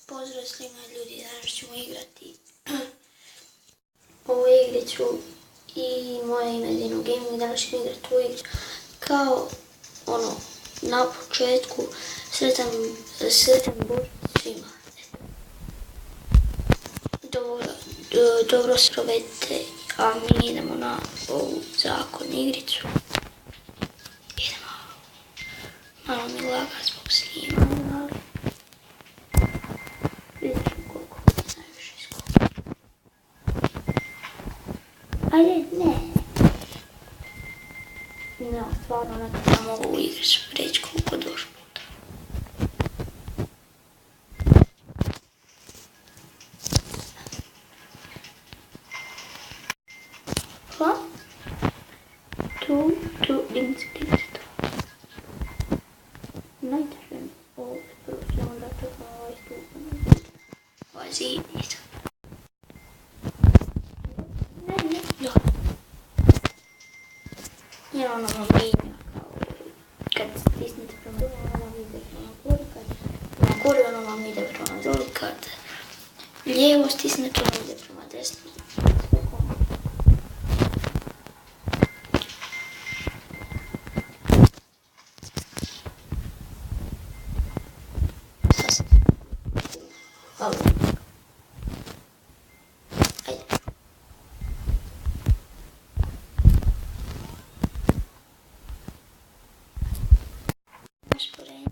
Pozdrav svima ljudi, danas ćemo igrati ovu igricu i moje ime je Dino Gaming. Danas ćemo igrati ovu igricu kao na početku sretan Božić svima. Dobro se provedite, a mi idemo na ovu zakon igricu. Idemo. Malo mi laga zbog snimanja, ali vidjet ću koliko najviše skopa. Ajde, ne. No, stvarno ne mogu u igricu preći koliko došlo puta. Pa? Tu, dimci to. Najtežem ovdje, prvo ćemo da to ovaj stup. Ovaj zidnica. Ne. Jer ono vam minja kao kad stisnete prema dole, ono vam ide prema gori, kad prema gori ono vam ide prema dole, kad lijevo stisnete ono ide prema desno. Hvala. Ajde. Usporedno.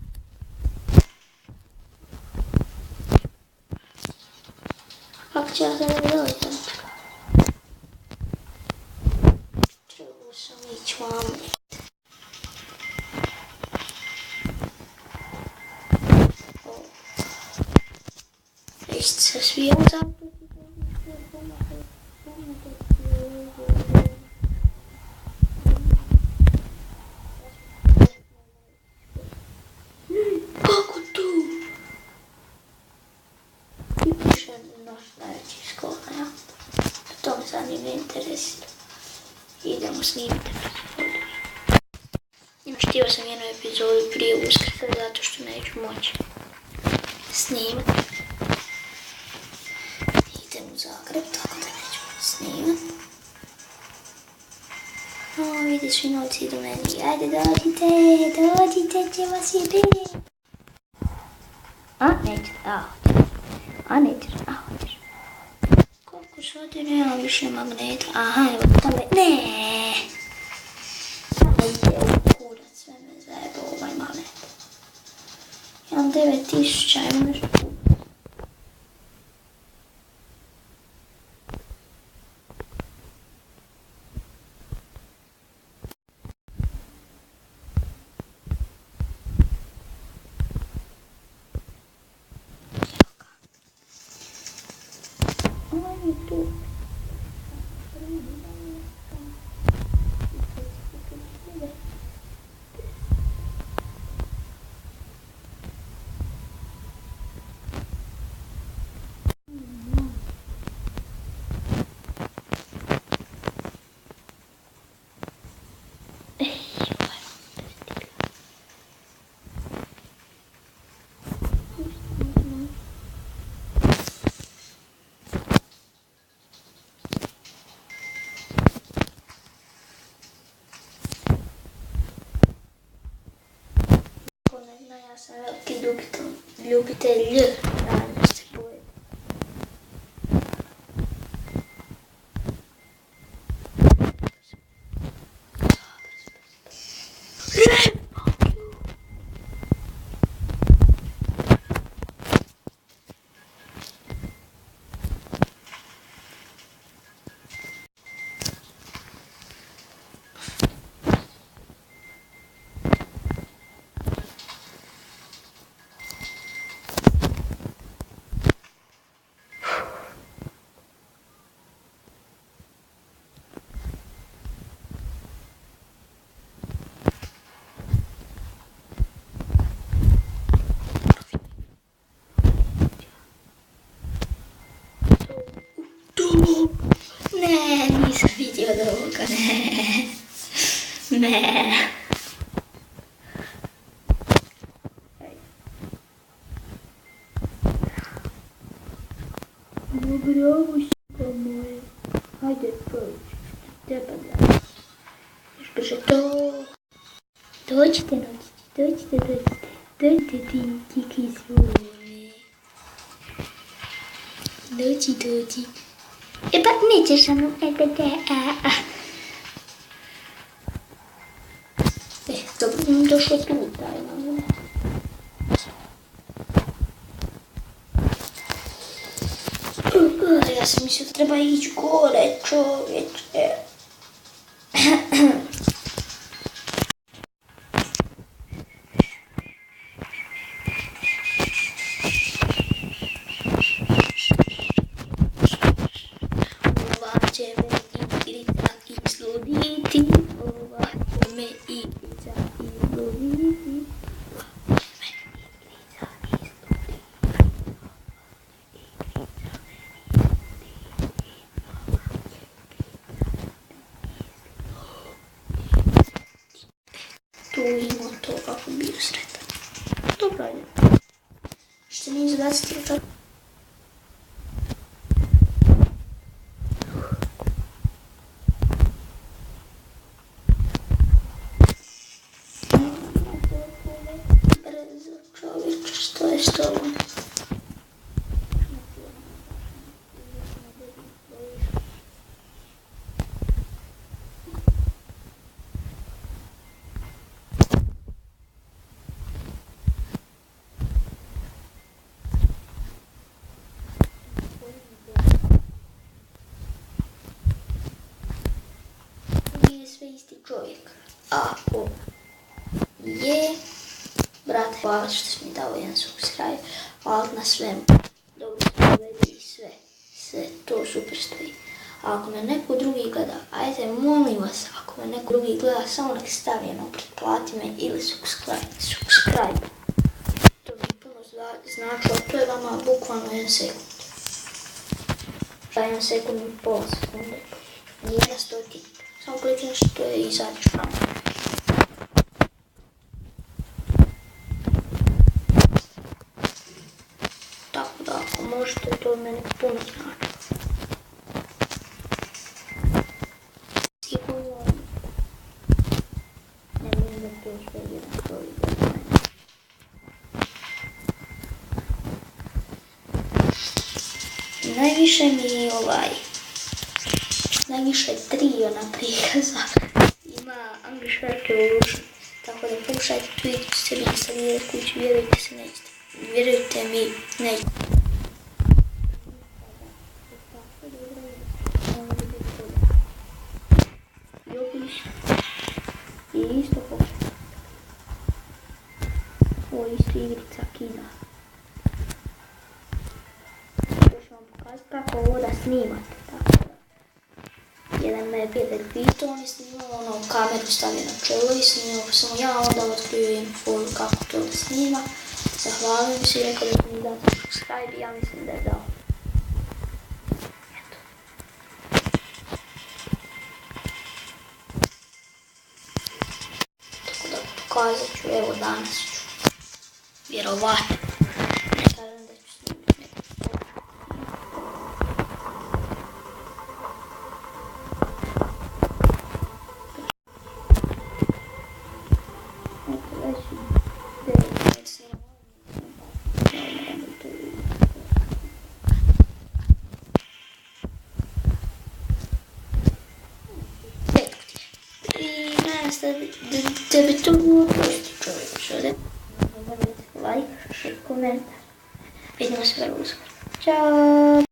Kako će ja sada vidjeti? Trebao sam ići vamo. Jest se svi ovo zapravo. Kako tu? I piše naš najveći skok, ja? To me sad ne interesira. Idemo snimiti epizodu. Htio sam jednu epizodu prije Uskrsa zato što neću moći snimati. Idem u Zagreb, tako da neću moći snimati. O, vidi, svi novci idu meni. Ajde, dođite, će vas jebiti. A, neće, hoćeš. Koliko sati nema više magneta? Aha, evo tamo je. Ne! Ajde, kurac, sve me zajebao ovaj magnet. Imam 9000, imam nešto kurac. Ovo je tu. Ja sam veliki ljubitelj realnosti boje. Ne, nisam vidio od ovoga, ne. Bravo, sika moja. Hajde, prođi. Treba da. Još brže to. Dođite, dođite. Dođite ti svome. Dođi. E pa nećeš sa mnom, dobro nam došlo tu, daj nam ne. Ja sam mislio da treba ići gore, čovječe. Ova će me igrica izluditi, ova će me igrica izluditi. Tu ima to kako bio sretan. Dobro je. Što nije izbaciti to? Brzo čovječe, što je s tobom? Nije sve isti čovjek. Ako je, brate, hvala što si mi dao jedan subscribe, hvala na svemu. Dobro se povedi i sve to super stoji. A ako me neko drugi gleda, ajde molim vas, ako me neko drugi gleda, samo nek stavi jedno pretplati me ili subscribe. To mi puno znači, ali to je vama bukvalno 1 sekund. 1 sekund i pola sekunde. Nije na 100 tik. Samo klikneš to je i izađeš tamo. Tako da ako možete, to meni puno znači. Sigurno ne vidim da to sve jedan koji gleda mene. Najviše mi najviše 3 ona prikaza ima English Revolution, tako da pokušajte tu i sebi instalirati kuću, vjerujte mi, nećete. Jokić je isto pokušaj. Ovo je isto igrica Kina. Još vam pokazati kako ovo da snimate. Jedan me je prijatelj pitao, on je snimao kameru stavio na čelo i snimao sam ja, onda otkrio info kako to da snima. Zahvalim se i rekao da mi date subscribe i ja mislim da je dao. Eto. Tako da pokazat ću, evo danas ću. Vjerovatno. Ne kažem da ću snimiti neko. Da bi to bilo prosti čovječe, like, komentar. Vidimo se vrlo uskoro. Ćao!